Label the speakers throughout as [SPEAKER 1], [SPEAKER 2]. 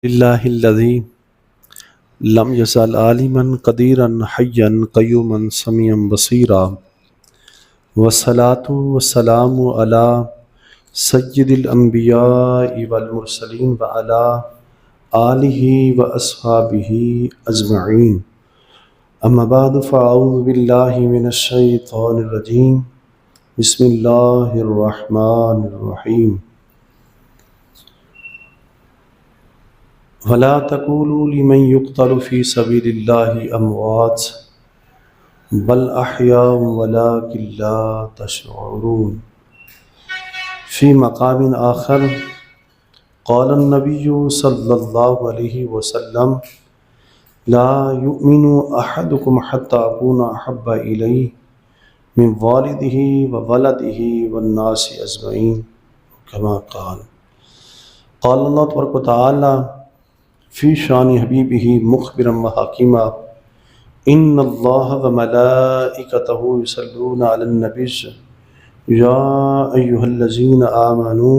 [SPEAKER 1] للہ الذی لم یزل عالما قدیرا حیا قیوما سمیعا بصیرا والصلاة والسلام علی سید الانبیاء والمرسلین وعلی آلہ واصحابہ اجمعین اما بعد فاعوذ باللہ من الشیطان الرجیم بسم اللہ الرحمن الرحیم وَلَا تَقُولُوا لِمَنْ يُقْتَلُ فِي سَبِيلِ اللَّهِ أَمْوَاتٌ بَلْ أَحْيَاءٌ وَلَكِنْ لَا تَشْعُرُونَ فِي مقام آخر قال النبي صلى الله عليه وسلم لا يؤمن أحدكم حتى أكون أحب إليه من والده وولده والناس أجمعين كما قال الله تبارك وتعالى فی شان حبیبہ مخبرا وحکیما ان اللہ وملائکتہ یصلون علی النبی یا ایہا الذین آمنوا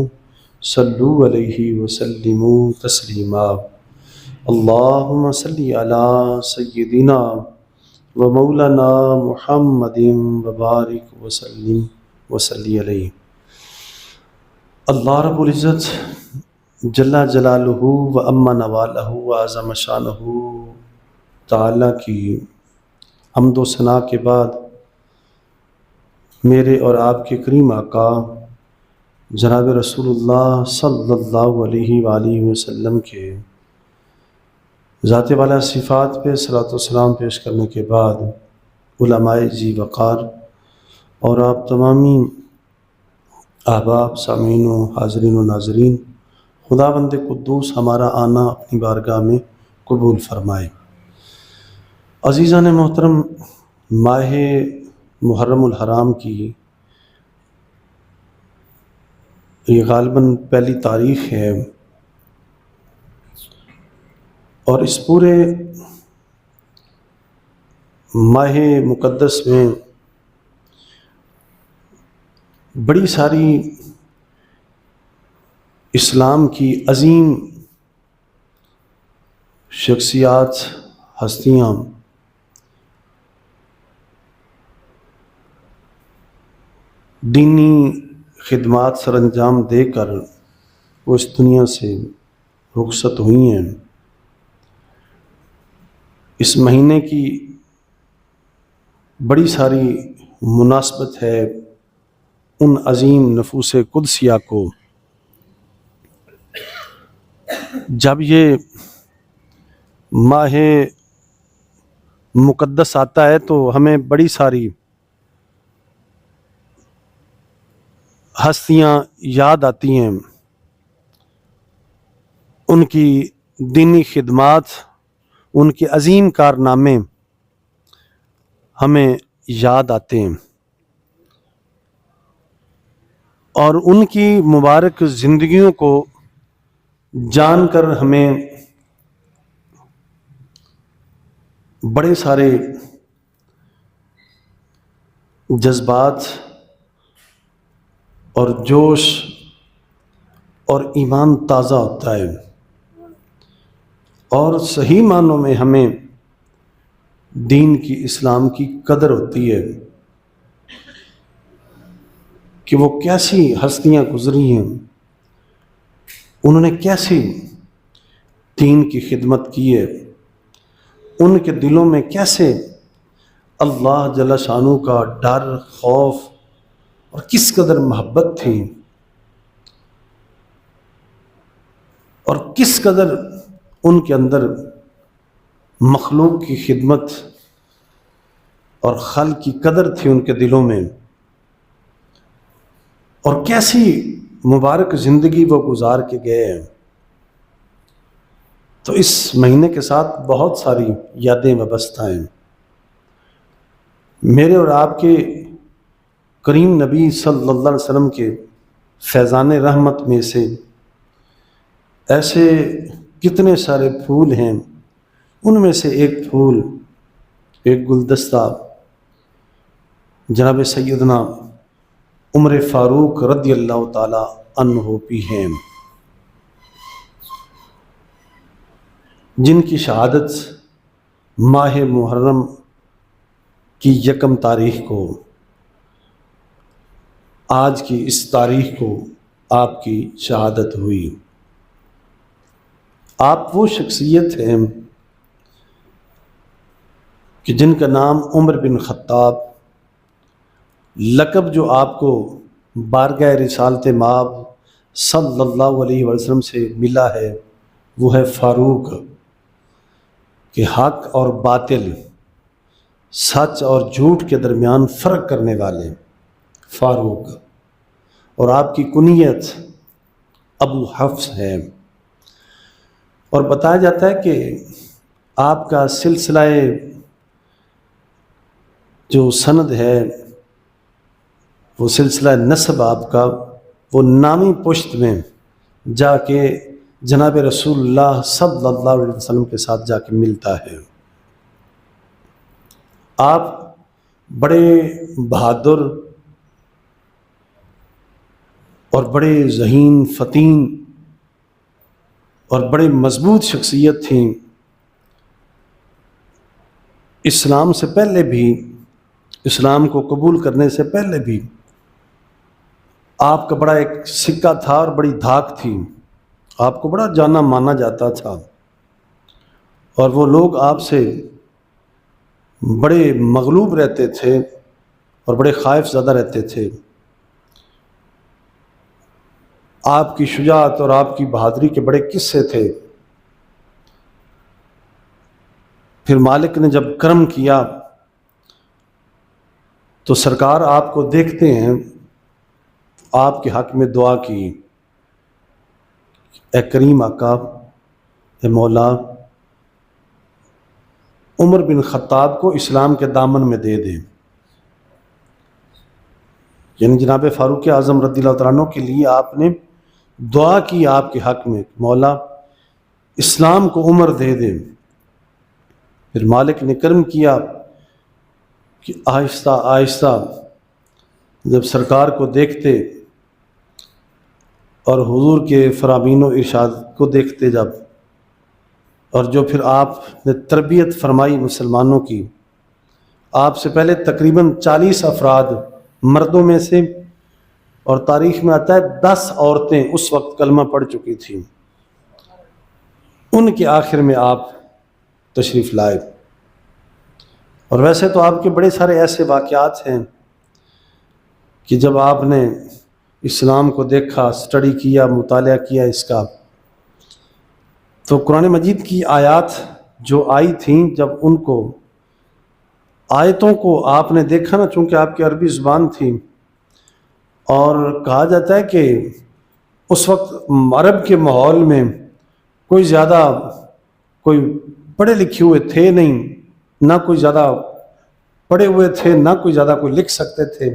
[SPEAKER 1] صلوا علیہ وسلموا تسلیما اللہم صلی علی سیدنا ومولانا محمد وبارک وسلم وصلی علیہ۔ اللہ رب العزت جل جلالہ و اما نوالہ و اعظم شانہ تعالیٰ کی حمد و ثنا کے بعد میرے اور آپ کے کریم آقا جناب رسول اللہ صلی اللہ علیہ وآلہ وسلم کے ذات والا صفات پہ صلاۃ والسلام پیش کرنے کے بعد علماء ذی وقار اور آپ تمامی احباب سامعین و حاضرین و ناظرین، خداوند قدوس ہمارا آنا اپنی بارگاہ میں قبول فرمائے۔ عزیزان محترم، ماہ محرم الحرام کی یہ غالباً پہلی تاریخ ہے، اور اس پورے ماہ مقدس میں بڑی ساری اسلام کی عظیم شخصیات، ہستیاں دینی خدمات سر انجام دے کر وہ اس دنیا سے رخصت ہوئی ہیں۔ اس مہینے کی بڑی ساری مناسبت ہے ان عظیم نفوس قدسیہ کو۔ جب یہ ماہ مقدس آتا ہے تو ہمیں بڑی ساری ہستیاں یاد آتی ہیں، ان کی دینی خدمات، ان کے عظیم کارنامے ہمیں یاد آتے ہیں، اور ان کی مبارک زندگیوں کو جان کر ہمیں بڑے سارے جذبات اور جوش اور ایمان تازہ ہوتا ہے، اور صحیح معنوں میں ہمیں دین کی، اسلام کی قدر ہوتی ہے کہ وہ کیسی ہستیاں گزری ہیں، انہوں نے کیسی دین کی خدمت کی ہے، ان کے دلوں میں کیسے اللہ جل شانہ کا ڈر، خوف اور کس قدر محبت تھی، اور کس قدر ان کے اندر مخلوق کی خدمت اور خلق کی قدر تھی ان کے دلوں میں، اور کیسی مبارک زندگی وہ گزار کے گئے ہیں۔ تو اس مہینے کے ساتھ بہت ساری یادیں وابستہ ہیں۔ میرے اور آپ کے کریم نبی صلی اللہ علیہ وسلم کے فیضان رحمت میں سے ایسے کتنے سارے پھول ہیں، ان میں سے ایک پھول، ایک گلدستہ جناب سیدنا عمر فاروق رضی اللہ تعالی عنہ بھی ہیں۔ جن کی شہادت ماہ محرم کی 1 تاریخ کو، آج کی اس تاریخ کو آپ کی شہادت ہوئی۔ آپ وہ شخصیت ہیں کہ جن کا نام عمر بن خطاب، لقب جو آپ کو بارگاہ رسالت مآب صلی اللہ علیہ وسلم سے ملا ہے وہ ہے فاروق، کہ حق اور باطل، سچ اور جھوٹ کے درمیان فرق کرنے والے فاروق، اور آپ کی کنیت ابو حفص ہے۔ اور بتایا جاتا ہے کہ آپ کا سلسلہ جو سند ہے، وہ سلسلہ نسب آپ کا، وہ نامی پشت میں جا کے جناب رسول اللہ صلی اللہ علیہ وسلم کے ساتھ جا کے ملتا ہے۔ آپ بڑے بہادر اور بڑے ذہین فتین اور بڑے مضبوط شخصیت تھیں۔ اسلام سے پہلے بھی، اسلام کو قبول کرنے سے پہلے بھی آپ کا بڑا ایک سکہ تھا اور بڑی دھاک تھی، آپ کو بڑا جانا مانا جاتا تھا، اور وہ لوگ آپ سے بڑے مغلوب رہتے تھے اور بڑے خائف زدہ رہتے تھے۔ آپ کی شجاعت اور آپ کی بہادری کے بڑے قصے تھے۔ پھر مالک نے جب کرم کیا تو سرکار آپ کو دیکھتے ہیں، آپ کے حق میں دعا کی، اے کریم آقا، اے مولا، عمر بن خطاب کو اسلام کے دامن میں دے دیں۔ یعنی جناب فاروق اعظم رضی اللہ تعالیٰ عنہ کے لیے آپ نے دعا کی آپ کے حق میں، مولا اسلام کو عمر دے دیں۔ پھر مالک نے کرم کیا کہ آہستہ آہستہ جب سرکار کو دیکھتے اور حضور کے فرامین و ارشاد کو دیکھتے جب، اور جو پھر آپ نے تربیت فرمائی مسلمانوں کی، آپ سے پہلے تقریباً 40 افراد مردوں میں سے، اور تاریخ میں آتا ہے 10 عورتیں اس وقت کلمہ پڑھ چکی تھیں، ان کے آخر میں آپ تشریف لائے۔ اور ویسے تو آپ کے بڑے سارے ایسے واقعات ہیں کہ جب آپ نے اسلام کو دیکھا، سٹڈی کیا، مطالعہ کیا اس کا، تو قرآن مجید کی آیات جو آئی تھیں، جب ان کو آیتوں کو آپ نے دیکھا نا، چونکہ آپ کی عربی زبان تھی، اور کہا جاتا ہے کہ اس وقت عرب کے ماحول میں کوئی زیادہ کوئی پڑھے لکھے ہوئے تھے نہیں، نہ کوئی زیادہ پڑھے ہوئے تھے، نہ کوئی زیادہ کوئی لکھ سکتے تھے۔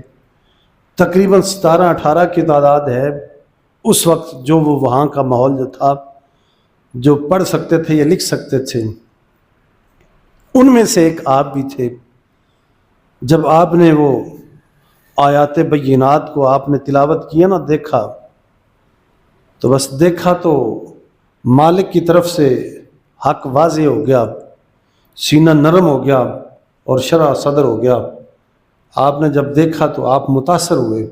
[SPEAKER 1] تقریباً 17-18 کی تعداد ہے اس وقت، جو وہ وہاں کا ماحول جو تھا، جو پڑھ سکتے تھے یا لکھ سکتے تھے، ان میں سے ایک آپ بھی تھے۔ جب آپ نے وہ آیات بینات کو آپ نے تلاوت کیا نا، دیکھا تو بس دیکھا تو مالک کی طرف سے حق واضح ہو گیا، سینہ نرم ہو گیا اور شرح صدر ہو گیا۔ آپ نے جب دیکھا تو آپ متاثر ہوئے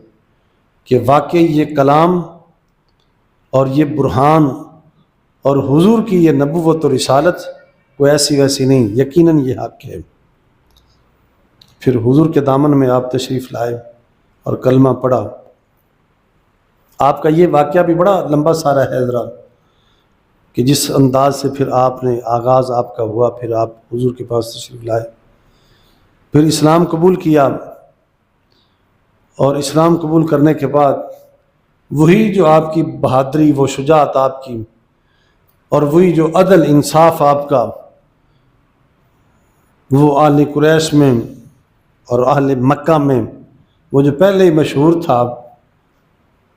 [SPEAKER 1] کہ واقعی یہ کلام اور یہ برہان اور حضور کی یہ نبوت و رسالت کوئی ایسی ویسی نہیں، یقیناً یہ حق ہے۔ پھر حضور کے دامن میں آپ تشریف لائے اور کلمہ پڑھا۔ آپ کا یہ واقعہ بھی بڑا لمبا سارا ہے ذرا، کہ جس انداز سے پھر آپ نے آغاز آپ کا ہوا، پھر آپ حضور کے پاس تشریف لائے، پھر اسلام قبول کیا، اور اسلام قبول کرنے کے بعد وہی جو آپ کی بہادری، وہ شجاعت آپ کی، اور وہی جو عدل انصاف آپ کا، وہ اہل قریش میں اور اہل مکہ میں وہ جو پہلے ہی مشہور تھا،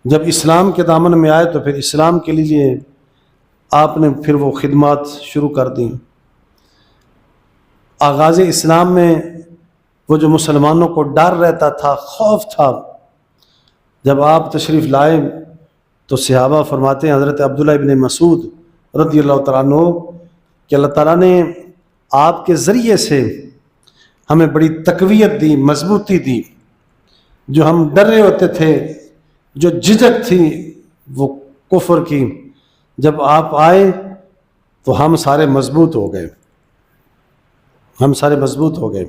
[SPEAKER 1] جب اسلام کے دامن میں آئے تو پھر اسلام کے لیے آپ نے پھر وہ خدمات شروع کر دیں۔ آغاز اسلام میں وہ جو مسلمانوں کو ڈر رہتا تھا، خوف تھا، جب آپ تشریف لائے تو صحابہ فرماتے ہیں، حضرت عبداللہ ابن مسعود رضی اللہ تعالیٰ عنہ کہ اللہ تعالیٰ نے آپ کے ذریعے سے ہمیں بڑی تقویت دی، مضبوطی دی. جو ہم ڈر رہے ہوتے تھے، جو جھجک تھی وہ کفر کی، جب آپ آئے تو ہم سارے مضبوط ہو گئے، ہم سارے مضبوط ہو گئے.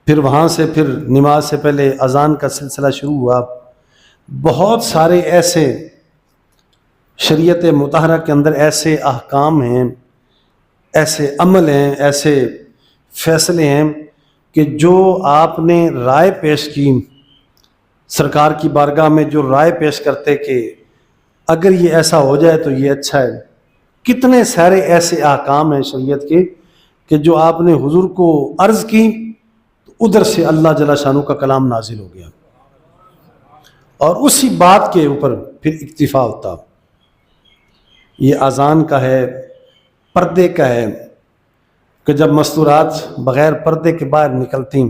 [SPEAKER 1] پھر وہاں سے پھر نماز سے پہلے اذان کا سلسلہ شروع ہوا. بہت سارے ایسے شریعت مطہرہ کے اندر ایسے احکام ہیں، ایسے عمل ہیں، ایسے فیصلے ہیں کہ جو آپ نے رائے پیش کی سرکار کی بارگاہ میں، جو رائے پیش کرتے کہ اگر یہ ایسا ہو جائے تو یہ اچھا ہے. کتنے سارے ایسے احکام ہیں شریعت کے کہ جو آپ نے حضور کو عرض کی تو ادھر سے اللہ جل شانہ کا کلام نازل ہو گیا، اور اسی بات کے اوپر پھر اکتفا ہوتا. یہ اذان کا ہے، پردے کا ہے کہ جب مستورات بغیر پردے کے باہر نکلتیں،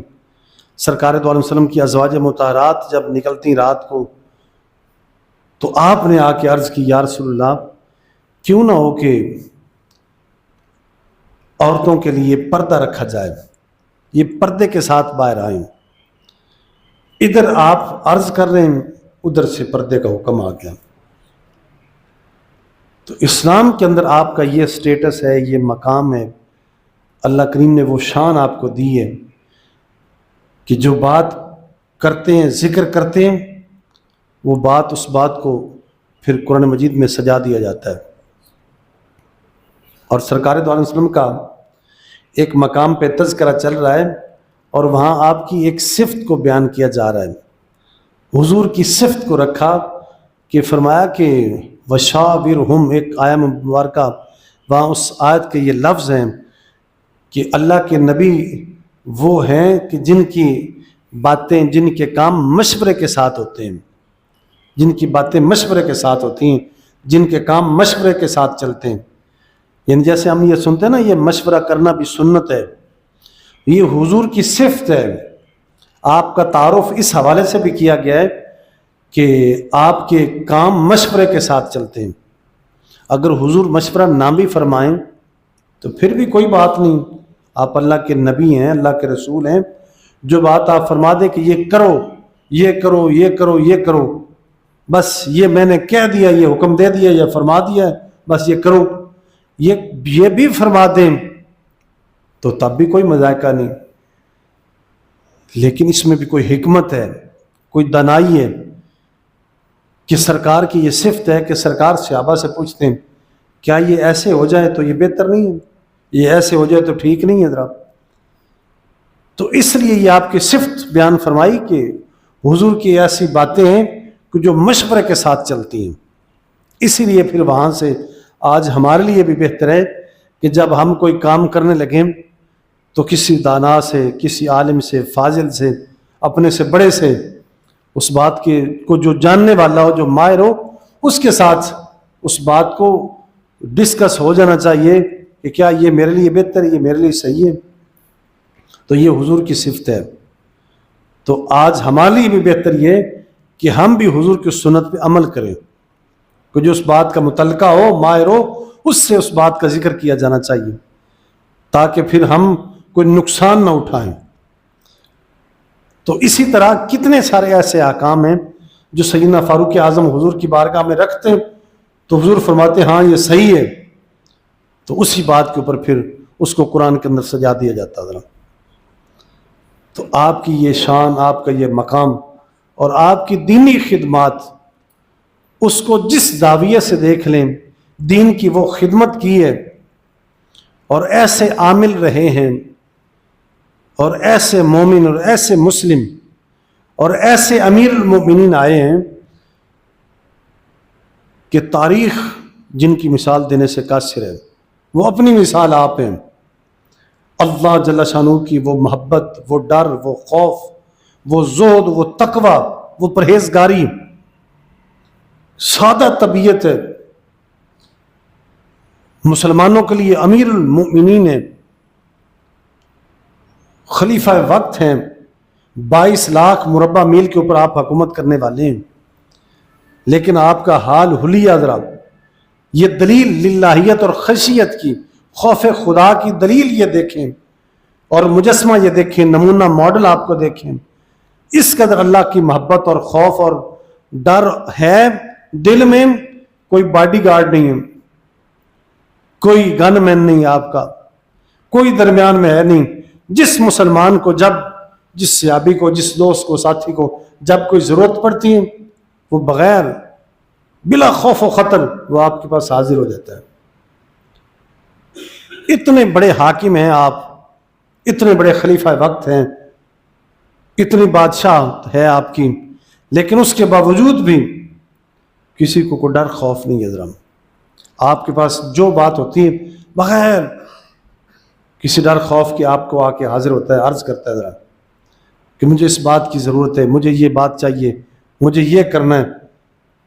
[SPEAKER 1] سرکار دو علیہ وسلم کی ازواج مطہرات جب نکلتی رات کو تو آپ نے آ کے عرض کی یا رسول اللہ کیوں نہ ہو کہ عورتوں کے لیے پردہ رکھا جائے، یہ پردے کے ساتھ باہر آئیں. ادھر آپ عرض کر رہے ہیں، ادھر سے پردے کا حکم آ گیا. تو اسلام کے اندر آپ کا یہ سٹیٹس ہے، یہ مقام ہے. اللہ کریم نے وہ شان آپ کو دی ہے کہ جو بات کرتے ہیں، ذکر کرتے ہیں، وہ بات، اس بات کو پھر قرآن مجید میں سجا دیا جاتا ہے. اور سرکار دو علیہ وسلم کا ایک مقام پہ تذکرہ چل رہا ہے اور وہاں آپ کی ایک صفت کو بیان کیا جا رہا ہے. حضور کی صفت کو رکھا کہ فرمایا کہ وشاورہم، ایک آیہ مبارکہ وہاں اس آیت کے یہ لفظ ہیں کہ اللہ کے نبی وہ ہیں کہ جن کی باتیں، جن کے کام مشورے کے ساتھ ہوتے ہیں، جن کی باتیں مشورے کے ساتھ ہوتی ہیں، جن کے کام مشورے کے ساتھ چلتے ہیں. یعنی جیسے ہم یہ سنتے ہیں نا، یہ مشورہ کرنا بھی سنت ہے، یہ حضور کی صفت ہے. آپ کا تعارف اس حوالے سے بھی کیا گیا ہے کہ آپ کے کام مشورے کے ساتھ چلتے ہیں. اگر حضور مشورہ نہ بھی فرمائیں تو پھر بھی کوئی بات نہیں، آپ اللہ کے نبی ہیں، اللہ کے رسول ہیں. جو بات آپ فرما دیں کہ یہ کرو، یہ کرو، یہ کرو، یہ کرو، بس یہ میں نے کہہ دیا، یہ حکم دے دیا یا فرما دیا ہے، بس یہ کرو، یہ بھی فرما دیں تو تب بھی کوئی مذائقہ نہیں. لیکن اس میں بھی کوئی حکمت ہے، کوئی دانائی ہے کہ سرکار کی یہ صفت ہے کہ سرکار صحابہ سے پوچھتے ہیں کیا یہ ایسے ہو جائے تو یہ بہتر نہیں ہے، یہ ایسے ہو جائے تو ٹھیک نہیں ہے ذرا. تو اس لیے یہ آپ کی صفت بیان فرمائی کہ حضور کی ایسی باتیں ہیں کہ جو مشورے کے ساتھ چلتی ہیں. اسی لیے پھر وہاں سے آج ہمارے لیے بھی بہتر ہے کہ جب ہم کوئی کام کرنے لگیں تو کسی دانا سے، کسی عالم سے، فاضل سے، اپنے سے بڑے سے، اس بات کے کو جو جاننے والا ہو، جو ماہر ہو، اس کے ساتھ اس بات کو ڈسکس ہو جانا چاہیے کہ کیا یہ میرے لیے بہتر ہے، یہ میرے لیے صحیح ہے. تو یہ حضور کی صفت ہے. تو آج ہمارے لیے بھی بہتر یہ کہ ہم بھی حضور کی سنت پہ عمل کریں کہ جو اس بات کا متعلقہ ہو، ماہر ہو، اس سے اس بات کا ذکر کیا جانا چاہیے تاکہ پھر ہم کوئی نقصان نہ اٹھائیں. تو اسی طرح کتنے سارے ایسے احکام ہیں جو سیدنا فاروق اعظم حضور کی بارگاہ میں رکھتے ہیں تو حضور فرماتے ہاں یہ صحیح ہے، تو اسی بات کے اوپر پھر اس کو قرآن کے اندر سجا دیا جاتا ذرا. تو آپ کی یہ شان، آپ کا یہ مقام اور آپ کی دینی خدمات، اس کو جس زاویے سے دیکھ لیں، دین کی وہ خدمت کی ہے اور ایسے عامل رہے ہیں اور ایسے مومن اور ایسے مسلم اور ایسے امیر المومنین آئے ہیں کہ تاریخ جن کی مثال دینے سے قاصر ہے. وہ اپنی مثال آپ ہیں. اللہ جل شانہ کی وہ محبت، وہ ڈر، وہ خوف، وہ زہد، وہ تقوی، وہ پرہیزگاری، سادہ طبیعت ہے. مسلمانوں کے لیے امیر المؤمنین ہیں، خلیفہ وقت ہیں، 22 لاکھ مربع میل کے اوپر آپ حکومت کرنے والے ہیں. لیکن آپ کا حال حلیہ ذرا، یہ دلیل للہیت اور خشیت کی خوف خدا کی دلیل یہ دیکھیں اور مجسمہ یہ دیکھیں، نمونہ ماڈل آپ کو دیکھیں، اس قدر اللہ کی محبت اور خوف اور ڈر ہے دل میں. کوئی باڈی گارڈ نہیں ہے، کوئی گن مین نہیں آپ کا، کوئی درمیان میں ہے نہیں. جس مسلمان کو جس صحابی کو، جس دوست کو، ساتھی کو جب کوئی ضرورت پڑتی ہے، وہ بغیر بلا خوف و خطر وہ آپ کے پاس حاضر ہو جاتا ہے. اتنے بڑے حاکم ہیں آپ، اتنے بڑے خلیفہ وقت ہیں، اتنی بادشاہ ہے آپ کی، لیکن اس کے باوجود بھی کسی کو کوئی ڈر خوف نہیں ہے. ذرا آپ کے پاس جو بات ہوتی ہے بغیر کسی ڈر خوف کے آپ کو آ کے حاضر ہوتا ہے، عرض کرتا ہے ذرا کہ مجھے اس بات کی ضرورت ہے، مجھے یہ بات چاہیے، مجھے یہ کرنا ہے.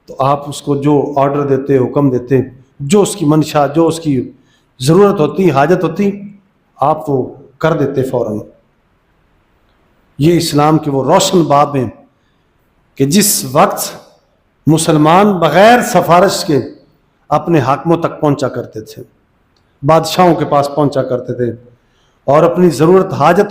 [SPEAKER 1] تو آپ اس کو جو آرڈر دیتے، حکم دیتے، جو اس کی منشا، جو اس کی ضرورت ہوتی، حاجت ہوتی، آپ وہ کر دیتے فوراً. یہ اسلام کے وہ روشن باب ہیں کہ جس وقت مسلمان بغیر سفارش کے اپنے حاکموں تک پہنچا کرتے تھے، بادشاہوں کے پاس پہنچا کرتے تھے، اور اپنی ضرورت حاجت